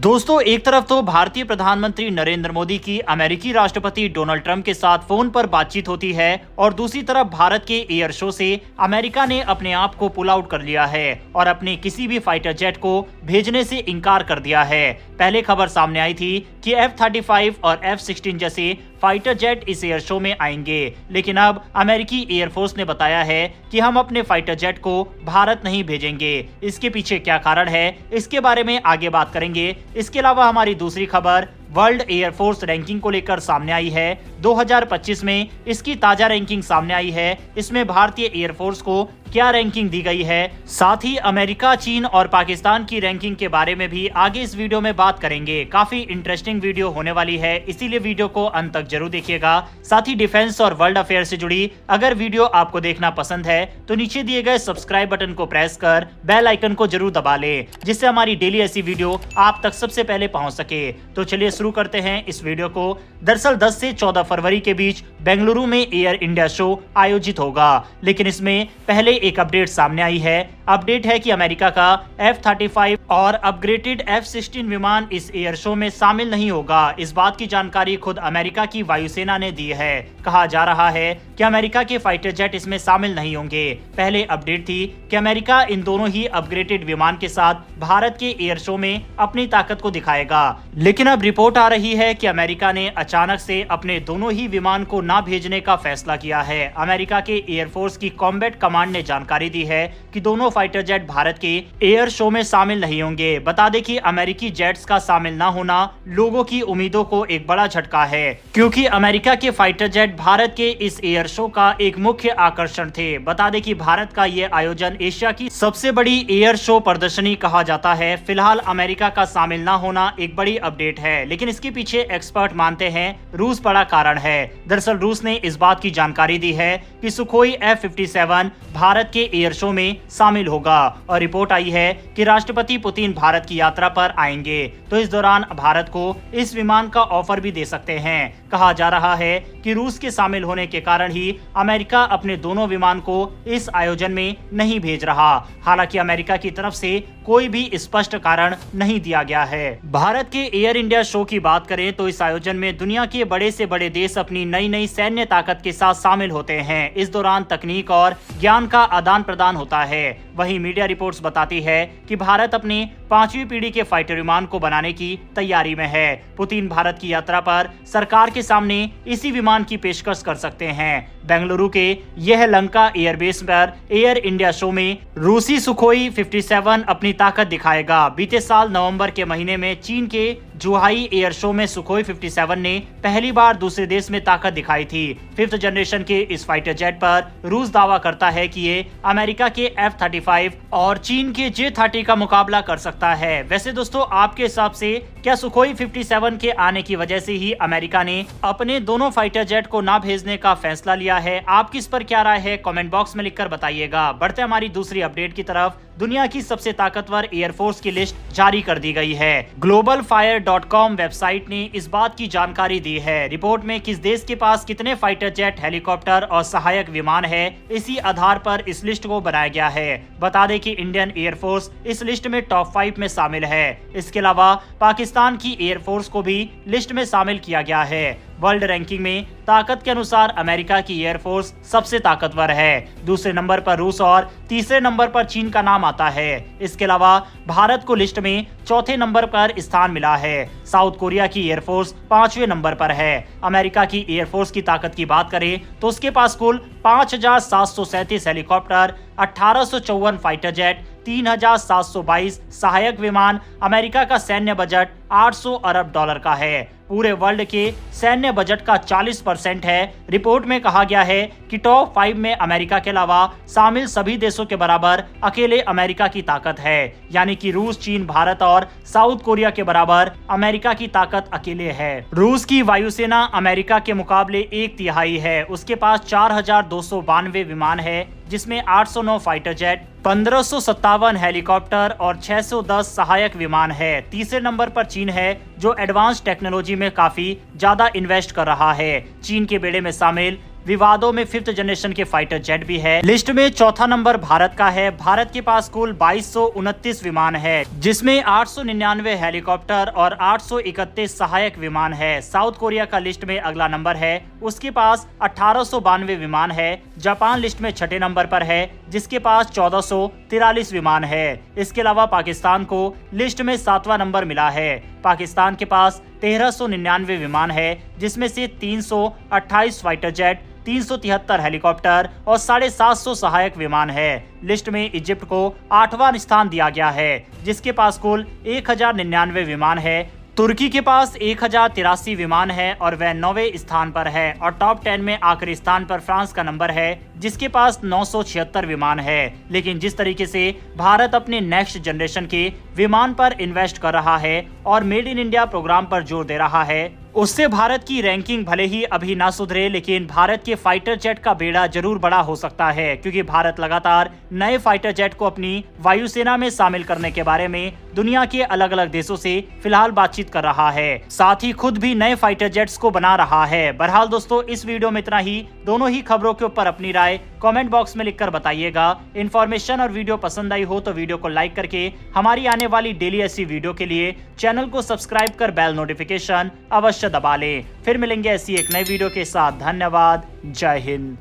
दोस्तों, एक तरफ तो भारतीय प्रधानमंत्री नरेंद्र मोदी की अमेरिकी राष्ट्रपति डोनाल्ड ट्रंप के साथ फोन पर बातचीत होती है और दूसरी तरफ भारत के एयर शो से अमेरिका ने अपने आप को पुल आउट कर लिया है और अपने किसी भी फाइटर जेट को भेजने से इनकार कर दिया है। पहले खबर सामने आई थी कि F-35 और F-16 जैसे फाइटर जेट इस एयर शो में आएंगे, लेकिन अब अमेरिकी एयरफोर्स ने बताया है कि हम अपने फाइटर जेट को भारत नहीं भेजेंगे। इसके पीछे क्या कारण है, इसके बारे में आगे बात करेंगे। इसके अलावा हमारी दूसरी खबर वर्ल्ड एयरफोर्स रैंकिंग को लेकर सामने आई है। 2025 में इसकी ताजा रैंकिंग सामने आई है। इसमें भारतीय एयरफोर्स को क्या रैंकिंग दी गई है, साथ ही अमेरिका, चीन और पाकिस्तान की रैंकिंग के बारे में भी आगे इस वीडियो में बात करेंगे। काफी इंटरेस्टिंग वीडियो होने वाली है, इसीलिए वीडियो को अंत तक जरूर देखिएगा। साथ ही डिफेंस और वर्ल्ड अफेयर से जुड़ी अगर वीडियो आपको देखना पसंद है तो नीचे दिए गए सब्सक्राइब बटन को प्रेस कर बेल आइकन को जरूर दबा ले, जिससे हमारी डेली ऐसी वीडियो आप तक सबसे पहले पहुंच सके। तो चलिए शुरू करते हैं इस वीडियो को। दरअसल 10 से 14 फरवरी के बीच बेंगलुरु में एयर इंडिया शो आयोजित होगा, लेकिन इसमें पहले एक अपडेट सामने आई है। अपडेट है कि अमेरिका का F-35 और अपग्रेडेड F-16 विमान इस एयर शो में शामिल नहीं होगा। इस बात की जानकारी खुद अमेरिका की वायुसेना ने दी है। कहा जा रहा है कि अमेरिका के फाइटर जेट इसमें शामिल नहीं होंगे। पहले अपडेट थी कि अमेरिका इन दोनों ही अपग्रेडेड विमान के साथ भारत के एयर शो में अपनी ताकत को दिखाएगा, लेकिन अब रिपोर्ट आ रही है कि अमेरिका ने अचानक से अपने दोनों ही विमान को ना भेजने का फैसला किया है। अमेरिका के एयरफोर्स की कॉम्बैट कमांड ने जानकारी दी है कि दोनों फाइटर जेट भारत के एयर शो में शामिल नहीं होंगे। बता दें कि अमेरिकी जेट्स का शामिल न होना लोगों की उम्मीदों को एक बड़ा झटका है, क्योंकि अमेरिका के फाइटर जेट भारत के इस एयर शो का एक मुख्य आकर्षण थे। बता दें कि भारत का ये आयोजन एशिया की सबसे बड़ी एयर शो प्रदर्शनी कहा जाता है। फिलहाल अमेरिका का शामिल न होना एक बड़ी अपडेट है, लेकिन इसके पीछे एक्सपर्ट मानते हैं रूस बड़ा कारण है। दरअसल रूस ने इस बात की जानकारी दी है कि सुखोई F-57 भारत के एयर शो में शामिल होगा और रिपोर्ट आई है कि राष्ट्रपति पुतिन भारत की यात्रा पर आएंगे, तो इस दौरान भारत को इस विमान का ऑफर भी दे सकते हैं। कहा जा रहा है कि रूस के शामिल होने के कारण ही अमेरिका अपने दोनों विमान को इस आयोजन में नहीं भेज रहा। हालांकि अमेरिका की तरफ से कोई भी स्पष्ट कारण नहीं दिया गया है। भारत के एयर इंडिया शो की बात करें तो इस आयोजन में दुनिया के बड़े से बड़े देश अपनी नई नई सैन्य ताकत के साथ शामिल होते हैं। इस दौरान तकनीक और ज्ञान का आदान प्रदान होता है। वहीं मीडिया रिपोर्ट्स बताती है कि भारत अपनी 5वीं पीढ़ी के फाइटर विमान को बनाने की तैयारी में है। पुतिन भारत की यात्रा पर सरकार के सामने इसी विमान की पेशकश कर सकते हैं। बेंगलुरु के यह लंका एयरबेस पर एयर इंडिया शो में रूसी सुखोई 57 अपनी ताकत दिखाएगा। बीते साल नवंबर के महीने में चीन के जुहाई एयर शो में सुखोई 57 ने पहली बार दूसरे देश में ताकत दिखाई थी। 5th जनरेशन के इस फाइटर जेट पर रूस दावा करता है कि ये अमेरिका के F-35 और चीन के J-30 का मुकाबला कर सकता है। वैसे दोस्तों, आपके हिसाब से क्या सुखोई 57 के आने की वजह से ही अमेरिका ने अपने दोनों फाइटर जेट को ना भेजने का फैसला लिया है? आपकी इस पर क्या राय है, कमेंट बॉक्स में लिखकर बताइएगा। बढ़ते हमारी दूसरी अपडेट की तरफ। दुनिया की सबसे ताकतवर एयरफोर्स की लिस्ट जारी कर दी गई है। globalfire.com वेबसाइट ने इस बात की जानकारी दी है। रिपोर्ट में किस देश के पास कितने फाइटर जेट, हेलीकॉप्टर और सहायक विमान है, इसी आधार पर इस लिस्ट को बनाया गया है। बता दें कि इंडियन एयरफोर्स इस लिस्ट में टॉप 5 में शामिल है। इसके अलावा पाकिस्तान की एयरफोर्स को भी लिस्ट में शामिल किया गया है। वर्ल्ड रैंकिंग में ताकत के अनुसार अमेरिका की एयरफोर्स सबसे ताकतवर है। दूसरे नंबर पर रूस और तीसरे नंबर पर चीन का नाम आता है। इसके अलावा भारत को लिस्ट में चौथे नंबर पर स्थान मिला है। साउथ कोरिया की एयरफोर्स 5वें नंबर पर है। अमेरिका की एयरफोर्स की ताकत की बात करें तो उसके पास कुल 5,737 हेलीकॉप्टर, 1,854 फाइटर जेट, 3,722 सहायक विमान। अमेरिका का सैन्य बजट $800 अरब का है। पूरे वर्ल्ड के सैन्य बजट का 40% है। रिपोर्ट में कहा गया है कि टॉप 5 में अमेरिका के अलावा शामिल सभी देशों के बराबर अकेले अमेरिका की ताकत है, यानी कि रूस, चीन, भारत और साउथ कोरिया के बराबर अमेरिका की ताकत अकेले है। रूस की वायुसेना अमेरिका के मुकाबले 1/3 है। उसके पास 4,292 विमान है, जिसमें 809 फाइटर जेट, 1557 हेलीकॉप्टर और 610 सहायक विमान है। तीसरे नंबर पर चीन है, जो एडवांस टेक्नोलॉजी में काफी ज्यादा इन्वेस्ट कर रहा है। चीन के बेड़े में शामिल विवादों में 5th जनरेशन के फाइटर जेट भी है। लिस्ट में चौथा नंबर भारत का है। भारत के पास कुल 2229 विमान है, जिसमें 899 हेलीकॉप्टर और 831 सहायक विमान है। साउथ कोरिया का लिस्ट में अगला नंबर है, उसके पास 1892 विमान है। जापान लिस्ट में छठे नंबर पर है, जिसके पास 1443 विमान है। इसके अलावा पाकिस्तान को लिस्ट में 7वां नंबर मिला है। पाकिस्तान के पास 1399 विमान है, जिसमें से 328 फाइटर जेट, 373 हेलीकॉप्टर और 750 सहायक विमान है। लिस्ट में इजिप्ट को 8वां स्थान दिया गया है, जिसके पास कुल 1099 विमान है। तुर्की के पास 1083 विमान है और वह 9वें स्थान पर है। और टॉप 10 में आखिरी स्थान पर फ्रांस का नंबर है, जिसके पास 976 विमान है। लेकिन जिस तरीके से भारत अपने नेक्स्ट जनरेशन के विमान पर इन्वेस्ट कर रहा है और मेड इन इंडिया प्रोग्राम पर जोर दे रहा है, उससे भारत की रैंकिंग भले ही अभी ना सुधरे, लेकिन भारत के फाइटर जेट का बेड़ा जरूर बड़ा हो सकता है, क्योंकि भारत लगातार नए फाइटर जेट को अपनी वायुसेना में शामिल करने के बारे में दुनिया के अलग अलग देशों से फिलहाल बातचीत कर रहा है। साथ ही खुद भी नए फाइटर जेट्स को बना रहा है। बहरहाल दोस्तों, इस वीडियो में इतना ही। दोनों ही खबरों के ऊपर अपनी राय कमेंट बॉक्स में लिखकर बताइएगा। इन्फॉर्मेशन और वीडियो पसंद आई हो तो वीडियो को लाइक करके हमारी आने वाली डेली ऐसी वीडियो के लिए चैनल को सब्सक्राइब कर बेल नोटिफिकेशन अवश्य दबा लें। फिर मिलेंगे ऐसी एक नई वीडियो के साथ। धन्यवाद। जय हिंद।